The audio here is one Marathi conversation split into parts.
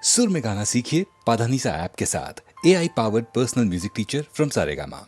सुर में गाना सीखिए पाधानीसा ऐप के साथ। AI powered personal music teacher from Saregama.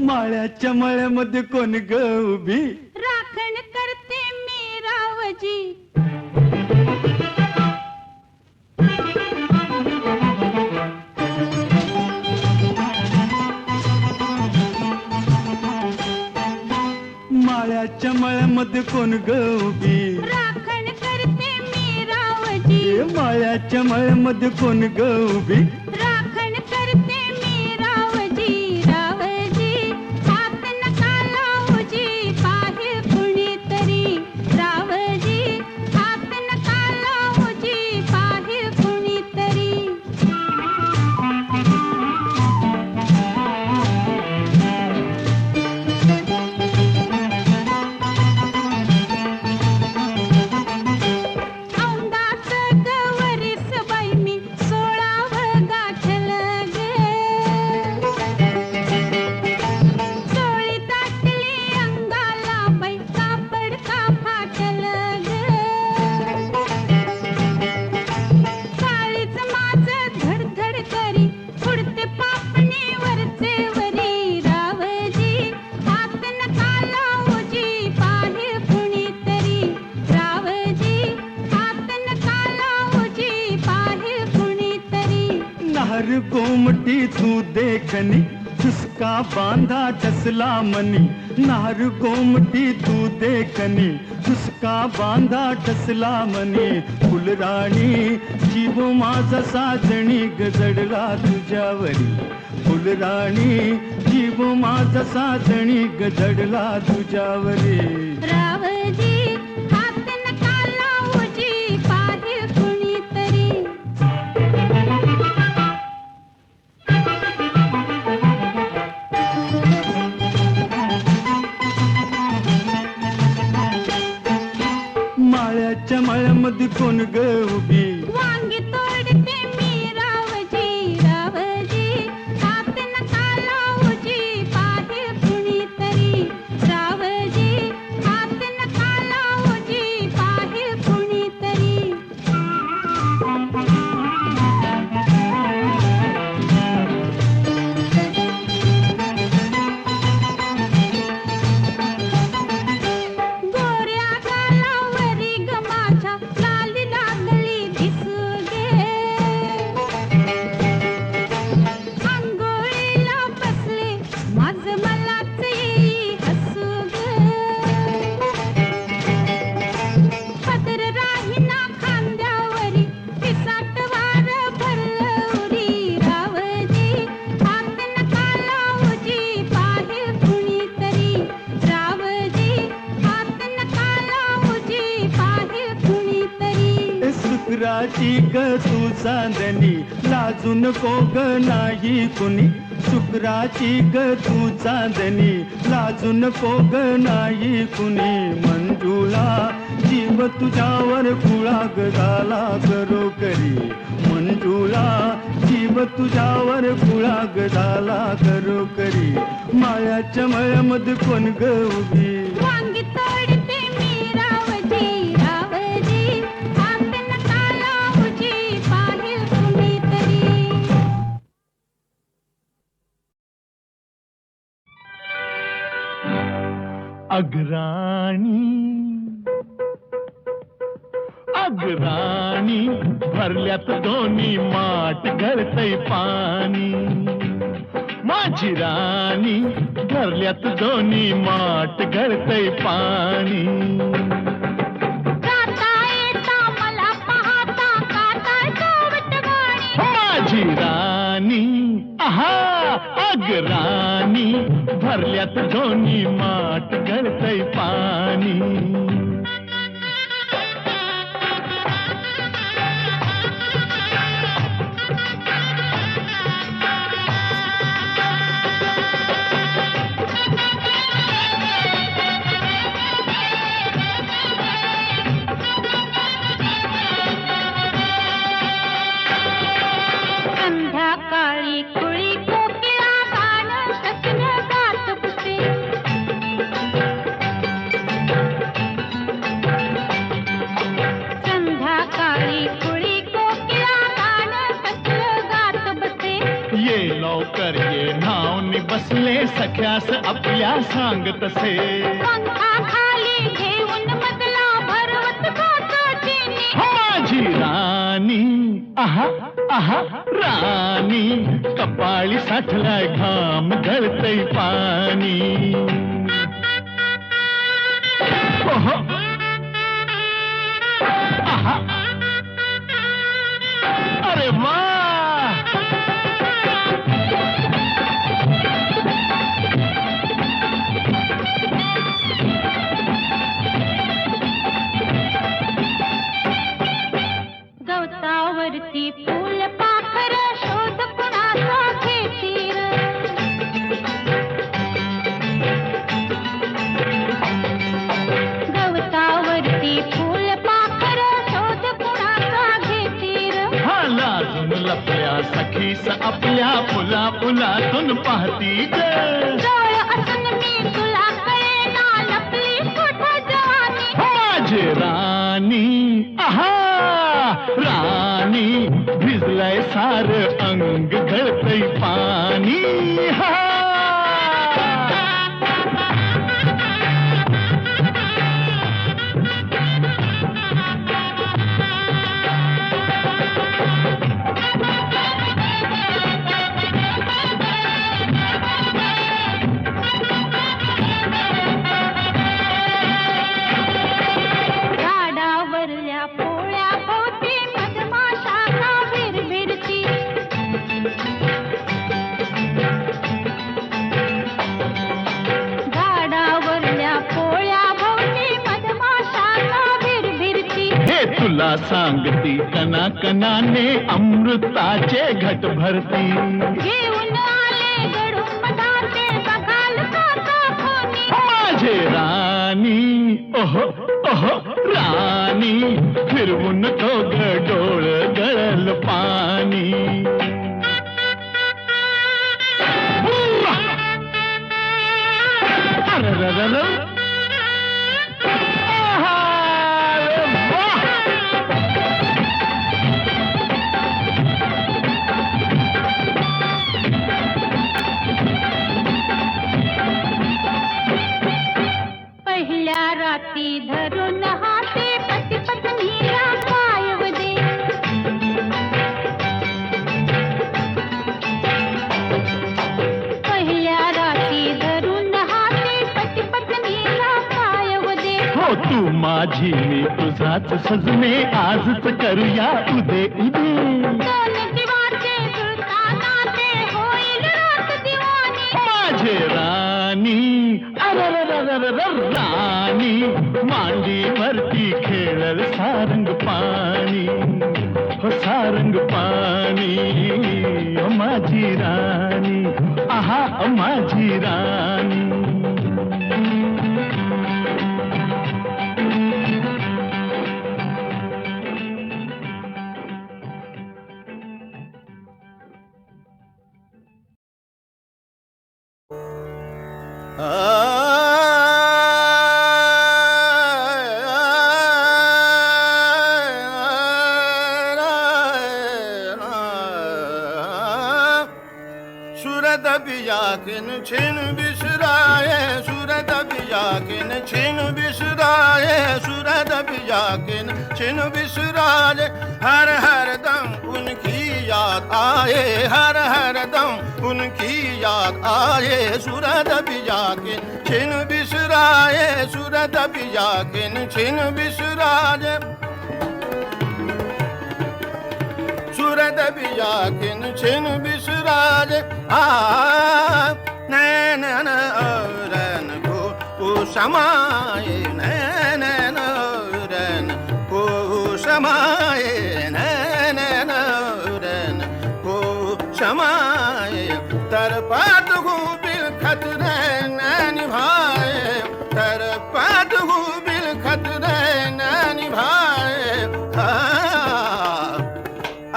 माळ्याच्या मळ्यामध्ये कोण ग उभी राखण करते मी रावजी. माळ्याच्या मळ्यामध्ये कोण ग उभी राखण करते मी रावजी. माळ्याच्या मळ्यामध्ये कोण ग उभी राखण करते मी रावजी. रावजी हात नका लावजी पाहे कुणीतरी. रावजी हात नका लावजी पाहे कुणीतरी. औंदाचं गवरीस बाई मी 16वं गाठलं ग. चोळी दाटली अंगाला बाई कापड का फाटलं ग. काळीच माझं धडधड करी उडते पापणी वरचे वरी. रावजी हात नका लावजी पाहे कुणीतरी. रावजी हात नका लावजी पाहे कुणीतरी. नार गोमटी तू देखनी चुसका बांधा ठसला मनी नार गोमटी तू देखनी दुसका बांधा टसला मनी फुलराणी जीव माझा साजणी गजडला तुझ्यावरी फुलराणी जीव माझा साजणी गजडला तुझ्यावरी रावजी हात नका लावूजी पाहिल कुणीतरी माळ्याच्या माळ्यामध्ये कोण ग उभी वांगी तोडते मी रावजी रावजी हात नका लावूजी पाहिल कुणीतरी रावजी हात नका लावूजी पाहिल कुणीतरी गोऱ्या गालावरी ग माझ्या लाली लागली दिसू गे अंघोळीला बसले माझ मलाच येई हसू ग पदर राहीना खांद्यावरी पिसाट वार भरलं उरी रावजी हात नका लावूजी पाहिल कुणीतरी रावजी हात नका लावूजी पाहिल कुणीतरी शुक्राची ग तू चांदणी लाजू नको ग नाही कुणी शुक्राची ग तू चांदणी लाजू नको ग नाही कुणी मंजुळा जीव तुझ्यावर कुळा ग झाला करो करी मंजुळा जीव तुझ्यावर कुळा ग झाला करो करी माळ्याच्या मळ्यामध्ये कोण ग उभी वांगी तोडते मी रावजी रावजी हात नका लावूजी पाहिल कुणीतरी अग्राणी भरल्यात दोन्ही माठ गळतय पाणी माझी राणी भरल्यात दोन्ही माठ गळतय पाणी जाता येता मला पाहता काटाळ कावटवाणी माझी राणी आहा अग्राणी भरल्यात दोन्ही माठ गळतय पाणी संध्याकाळी कुळी कोकिळा गाणं कसलं गात बसे संध्याकाळी कुळी कोकिळा गाणं कसलं गात बसे ये लवकर ये नावनी बसले सख्यास आपल्या सांग तसे पंखा खाली घेऊन मजला भरवत गाताचीनी माझी राणी आहा आहा राणी कपाळी साठलाय घाम गळतय पाणी ओहो आहा अरे वा गवतावरती फूल पाखर शोध कुणाचा घेतील गवतावरती फूल पाखर शोध कुणाचा घेतील हा लाजून लपल्या सखीस आपल्या फुला फुलातून पाहती ग डोळ असून मी तुला कळेना लपली कुठं जवानी माझे राणी आहा राणी भिजलंय सार अंग गळतय पाणी हा तुला सांगती कना कनाने अमृताचे घट भरती घेऊन आले गडून मधाचे बघाल काका कोणी माझे राणी ओहो ओहो राणी फिरवून तो डोळ गळल पाणी अरररर. आहा, अरे वाह. पहिल्या रात्री धरून हाते पती पत्नीला पायव दे पहिल्या रात्री धरून हाते पती पत्नीला पायव दे हो तू माझी मी तुझाच सजने आजच करूया उदे उदे दोन दिवाचे जुळताना ते होईल रात दिवाणी माझे राणी अरररररर राणी मांडीवरती खेळल सारंग पाणी हो सारंग पाणी हो माझी राणी आहा माझी राणी सूरत बिया किन छिन बिसराए सूरत बिया किन छिन बिसराए सूरत बिया किन छिन बिसराए हर हर दम उनकी याद आए हर हर दम उनकी याद आए सूरत बिया किन छिन बिसराए सूरत बिया किन छिन बिसराए सूरत बिया किन छिन बिसराए नैन रन को समाए नैन रन को समाए नैन रन को समाए तर पात हूँ बिल खतरे नैन भाए तर पात हूँ बिल खतरे नैन भाए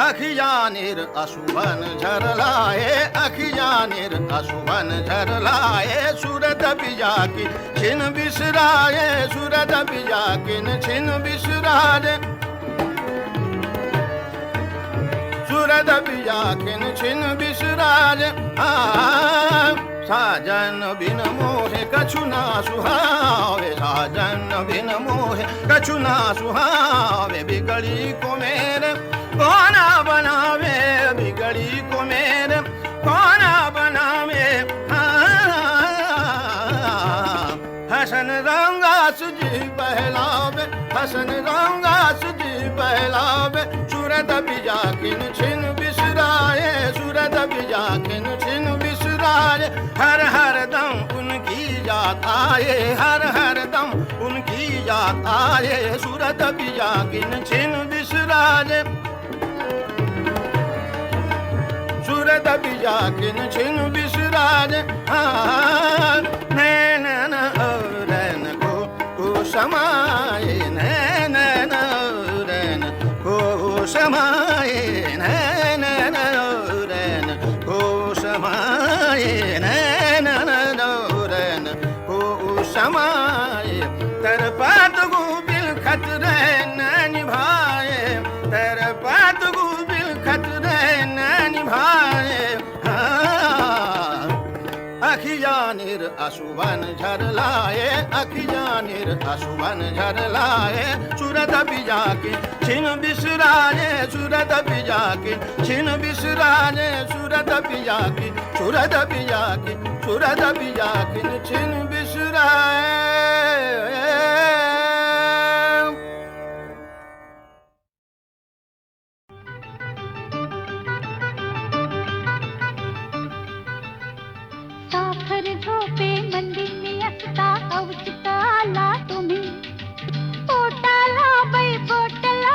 अखियानिर असुवन झरलाए अखियानिर असुवन झरलाए सूरत बिया की छिन बिसराए सूरत बिया किन छिन बिसराए सूरत बिया किन छिन बिसराए साजन बिन मोहे कछु ना सुहावे साजन बिन मोहे कछु ना सुहावे बिगड़ी को मेरे कौना बनावे बिगड़ी को मेरे कौना बनावे हसन रंगा सुजी बहलावे हसन रंगा सुजी बहलावे सूरत बिया किन छिन बिसराए सूरत बिया किन छिन बिसराए हर हर दम उनकी याद आए हर हर दम उनकी याद आए सूरत बिया किन छिन बिसराए सूरत बिया किन छिन बिसराए नैन रन को समाए नैन रन को समाए नैन रन को समाए नैन रन को समाए तर पात गो बिल खतरे नैन भाए तर पात गो बिल खतरे नैन भाए अखियानिर असुवन झरलाए अखियानिर असुवन झरलाए सूरत बिया की छिन बिसराए सूरत बिया की छिन बिसराए सूरत बिया की सूरत बिया की सूरत बिया की छिन बिसराए साखर झोपे मंदिर मी असता अवचित आला तुम्ही पोटाला बाई बोटला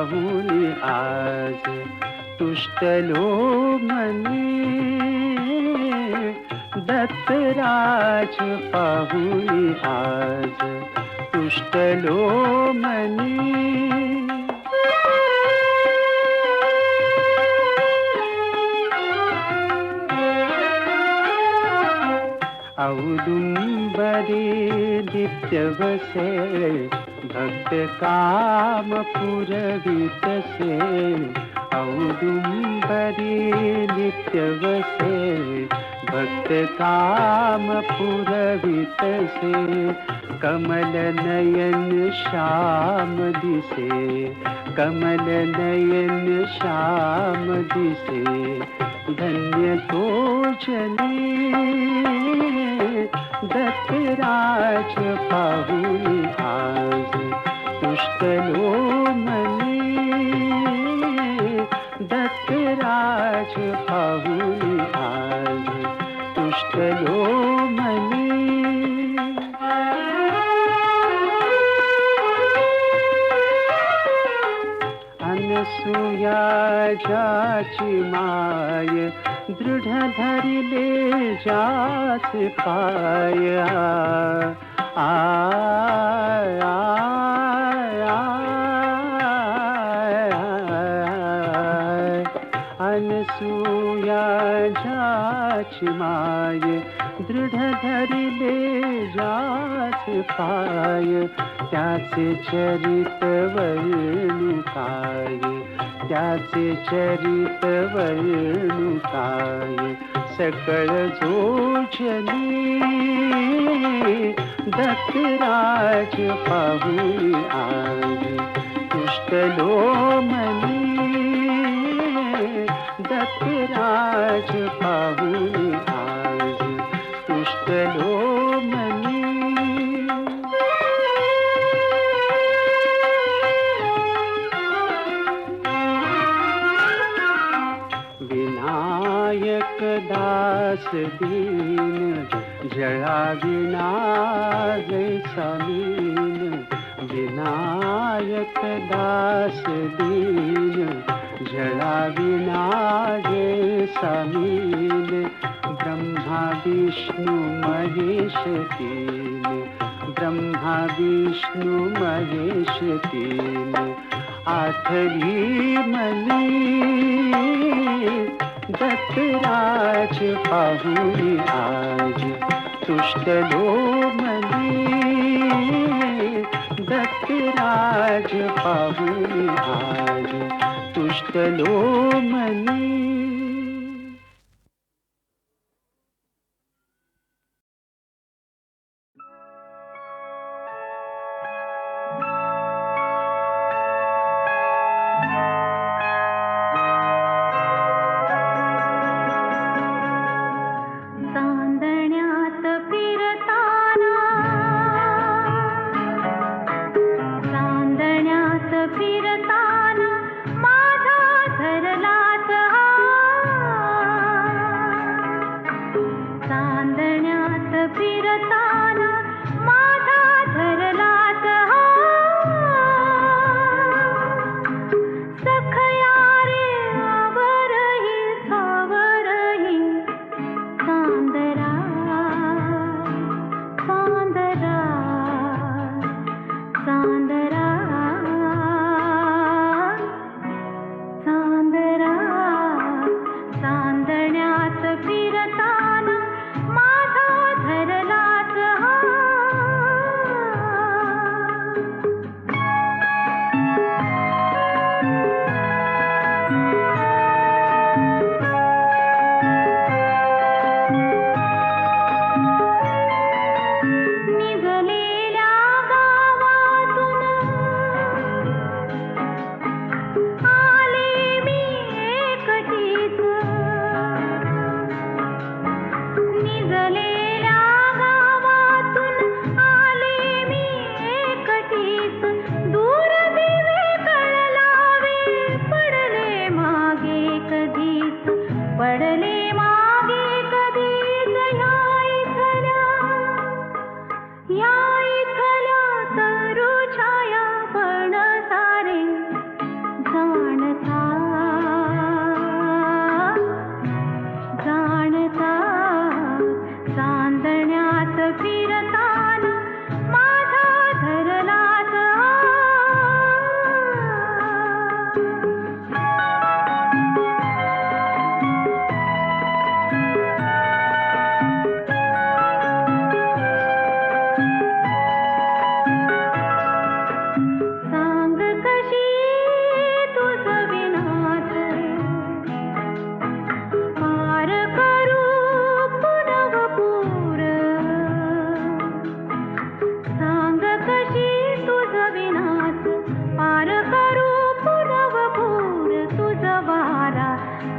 पाहुनी आज तुष्टलो मनी दत्तराज पाहुनी आज तुष्टलो मनी औदुंबरी नित्यवसे भक्त काम पुरवितसे औदुंबरी नित्यवसे भक्त काम पुरवितसे कमल नयन श्याम दिसे कमल नयन श्याम दिसे धन्य तो जनी दत्तराज पाहुनी आज तुष्टलो मनी दत्तराज पाहुनी आज तुष्टलो मनी अनसूया जाची माय दृढ धरिले जास पाया अनसूया जाची माय दृढ धरिले जास पाय त्याचे चरित वर्णुकाय त्याचे चरित वर्णुकाय सकळ जोजनी दत्तराज पाहुनी आज तुष्टलो मनी दत्तराज पाहुनी आज तुष्टलो मनी विनायक दास दीन जळा विना जैसा मीन विनायक दास दीन जळा विना जैसा मीन ब्रह्मा विष्णु महेश तीन ब्रह्मा विष्णु महेश तीन आठवी मनी दत्तराज पाहुनी आज तुष्टलो मनी दत्तराज पाहुनी आज तुष्टलो मनी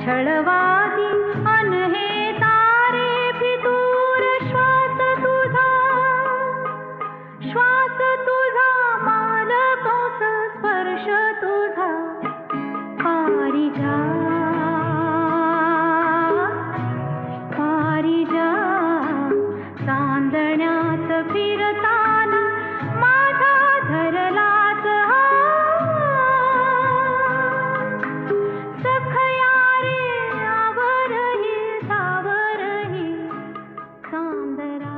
छळवादी अन हे तारे फितूर श्वास तुझा मालकोस स्पर्श तुझा पारिजा चांदण्यात फिरताना माझा धरलास सखया रे आवरही सावरही चांदरा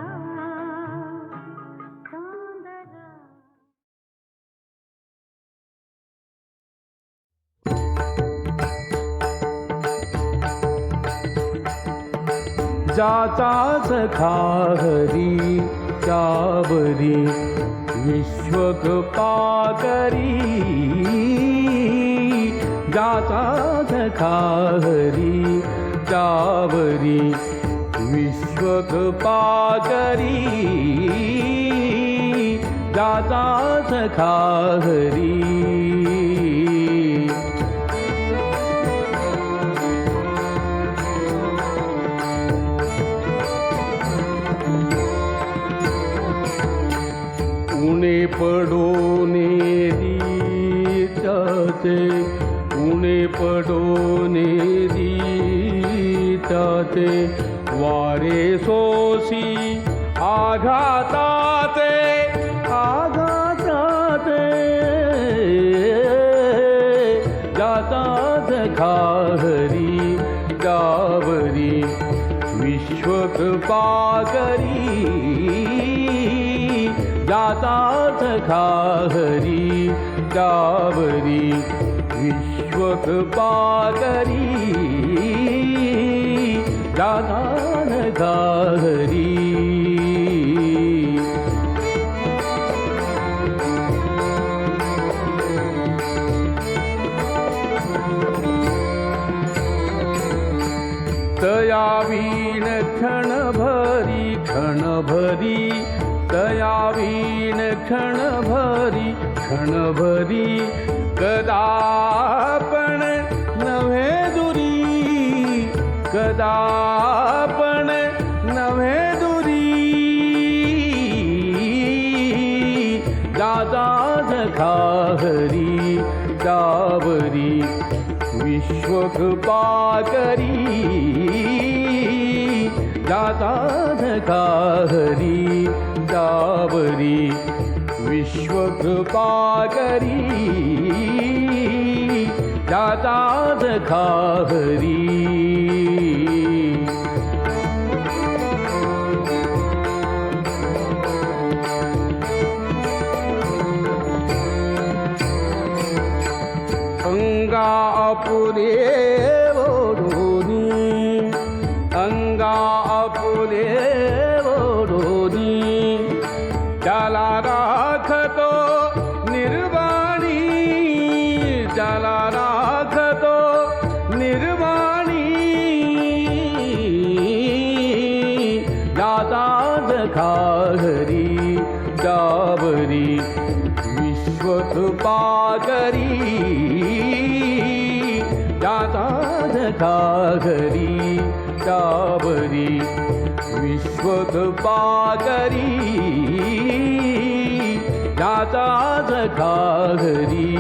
जाचा सखा हरी त्यावरी विश्वकृपा करी जाचा सखा हरी त्यावरी विश्वकृपा करी जाचा सखा हरी उणे पडोने दीताते उणे पडोने दीताते वारे सोसी आघाताते जाता सखा हरी त्यावरी विश्वकृपा करी जाता सखा हरी त्यावरी विश्वकृपा करी जाता सखा हरी तयावीण क्षणभरी तयावीण क्षणभरी कदापण नव्हे दुरी कदापण नव्हे दुरी जाता सखा हरी त्यावरी विश्वकृपा करी जाता सखा हरी त्यावरी विश्वकृपा करी जाता सखा हरी अंगा आपुले ओढोनी अंगा आपुले ओढोनी त्याला राखतो निर्वाणी त्याला राखतो निर्वाणी जाता सखा हरी त्यावरी विश्वकृपा करी जाता सखा हरी त्यावरी विश्वकृपा करी जाता सखा हरी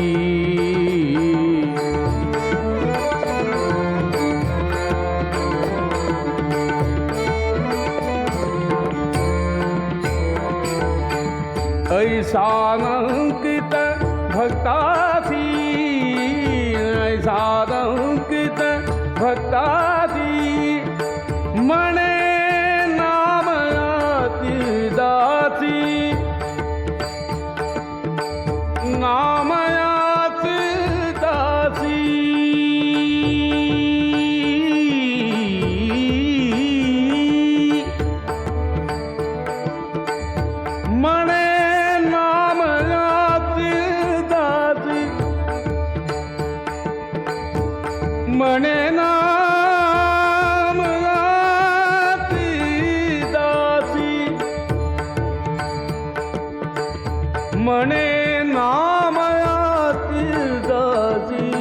ऐसानंकित भक्तासी ऐसानंकित भक्तासी मने नामयाती दासी नामयाती दासी मने मने नाम याती दासी मने नाम याती दासी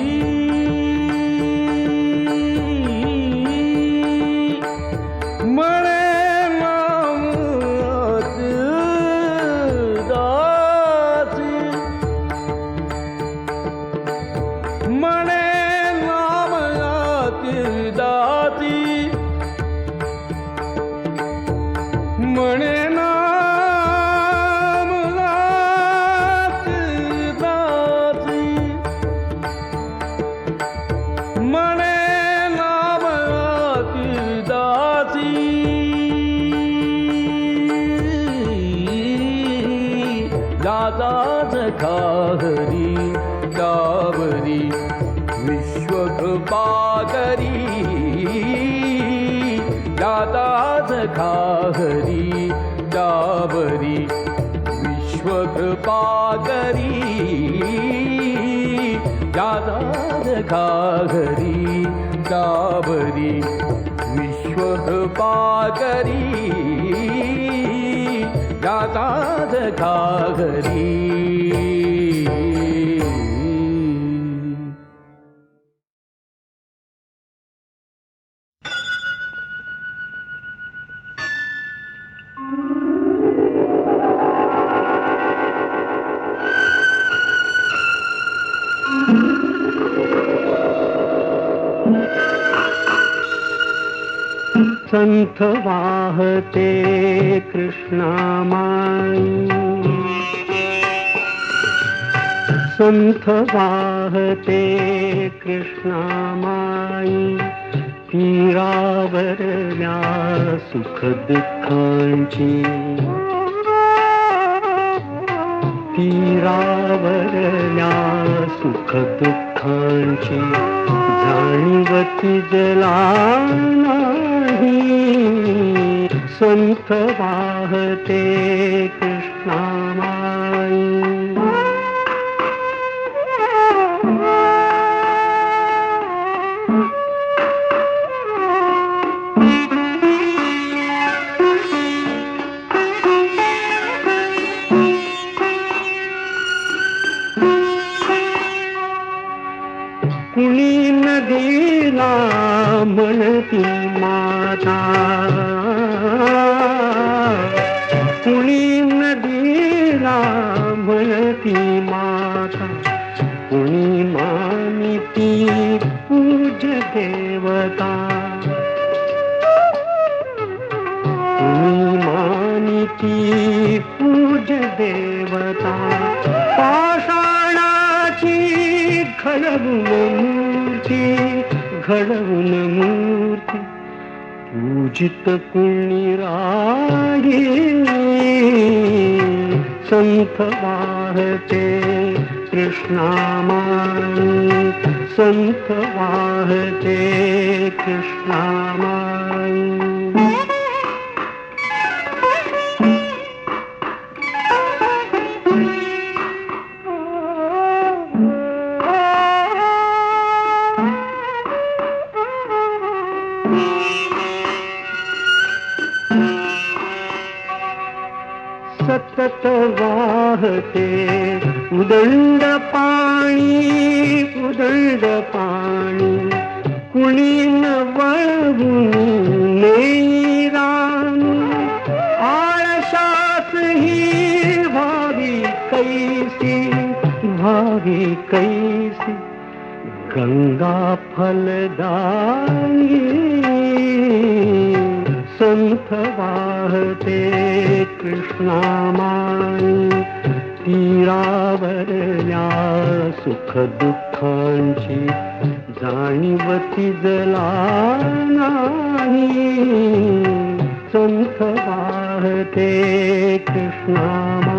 घाहरी dowry विश्वकृपाकरी Dada's घाहरी dowry विश्वकृपाकरी Dada's घाहरी dowry विश्वकृपाकरी Dada's घाहरी. संथ वाहते कृष्णामाई, संथ वाहते कृष्णामाई, तीरावरल्या सुख दुःखांची, तीरावरल्या सुख दुःखांची जाणीवती जला नाही. संथ वाहते कृष्णामाई. कुणी नदीला म्हणती माता, कुणी नदीला म्हणती माता, कुणी मानिती पूज देवता, कुणी मानिती पूज देवता. पाषाणाची घडवून मूर्ती, घडवून मूर्ती पूजित कुणी राही. संथ वाहते कृष्णामाई, संथ वाहते कृष्णामाई. सतत वाहते उदंड पाणी, उदंड पाणी, कुणी न वळवून नेई राणी. आळशास ही भावी कैसी, भावी कैसी गंगा फलदायी. संथ वाहते कृष्णामाई, तीरावरल्या सुख दुःखांची जाणीवती जला नाही. संथ वाहते कृष्णामाई.